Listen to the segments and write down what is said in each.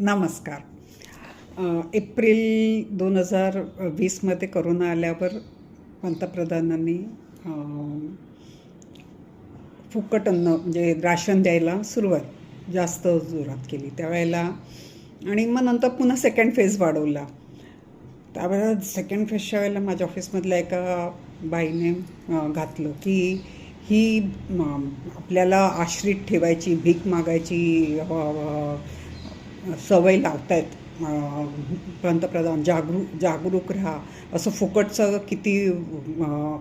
नमस्कार. April 2020मध्ये corona आल्यावर पंतप्रधानांनी फुकट अन्न म्हणजे राशन द्यायला सुरुवात जास्त जोरात केली त्यावेळेला. आणि मग नंतर पुन्हा सेकंड फेज वाढवला. त्यावेळेला सेकंड फेजच्या वेळेला माझ्या ऑफिसमधल्या एका बाईने घातलं की ही आपल्याला आश्रित ठेवायची, भीक मागायची सवय लावतायत. पंतप्रधान जागरूक राहा, असं फुकटचं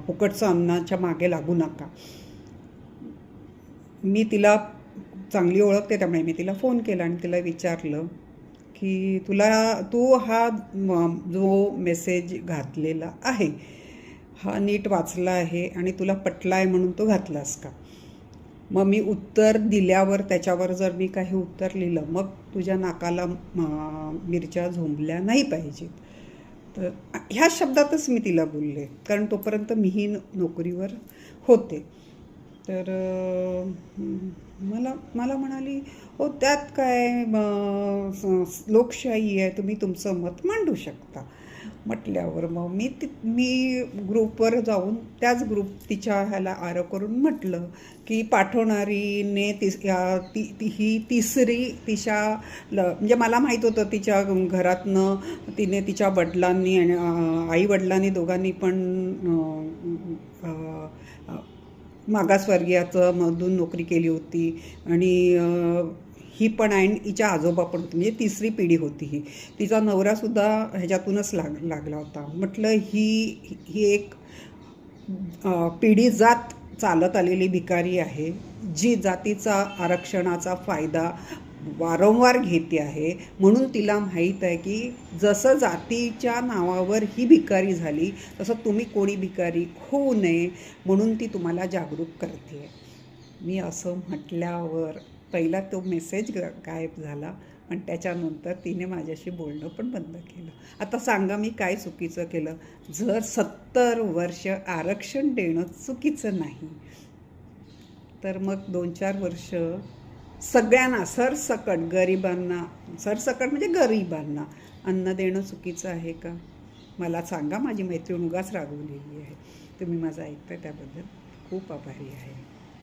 फुकटचं अन्नाच्या मागे लागू नका. मी तिला चांगली ओळखते त्यामुळे मी तिला फोन केला आणि तिला विचारलं की तू हा जो मेसेज घातलेला आहे हा नीट वाचला आहे आणि तुला पटला आहे म्हणून तो घातलास का? मग मी उत्तर दिल्यावर त्याच्यावर जर मी काही उत्तर लिहिलं मग तुझ्या नाकाला मिरच्या झोंबल्या नाही पाहिजेत. तर ह्या शब्दातच मी तिला बोलले, कारण तोपर्यंत मीही नोकरीवर होते. तर मला म्हणाली, हो त्यात काय, लोकशाही आहे, तुम्ही तुमचं मत मांडू शकता. म्हटल्यावर मग मी ग्रुपवर जाऊन त्याच तिच्या ह्याला आरो करून म्हटलं की पाठवणारीने ही तिसरी म्हणजे मला माहीत होतं तिच्या घरातनं तिने तिच्या वडिलांनी आणि आई-वडिलांनी दोघांनी पण मागासवर्गीयाचं मधून नोकरी केली होती आणि ही पण आणि हिच्या आजोबा पण होती, म्हणजे तिसरी पिढी होती ही. तिचा नवरासुद्धा ह्याच्यातूनच लागला होता. म्हटलं ही एक पिढी जात चालत आलेली भिकारी आहे, जी जातीचा आरक्षणाचा फायदा वारंवार घेते आहे. म्हणून तिला माहीत आहे की जसं जातीच्या नावावर ही भिकारी झाली तसं तुम्ही कोणी भिकारी होऊ नये, म्हणून ती तुम्हाला जागरूक करते. मी असं म्हटल्यावर पहिला तो मेसेज गायब झाला, पण त्याच्यानंतर तिने माझ्याशी बोलणं पण बंद केलं. आता सांगा मी काय चुकीचं केलं? जर 70 वर्ष आरक्षण देणं चुकीचं नाही तर मग 2-4 वर्ष सगळ्यांना सरसकट म्हणजे गरिबांना अन्न देणं चुकीचं आहे का? मला सांगा. माझी मैत्रीण उगाच रागवलेली आहे. तुम्ही माझं ऐकताय त्याबद्दल खूप आभारी आहे.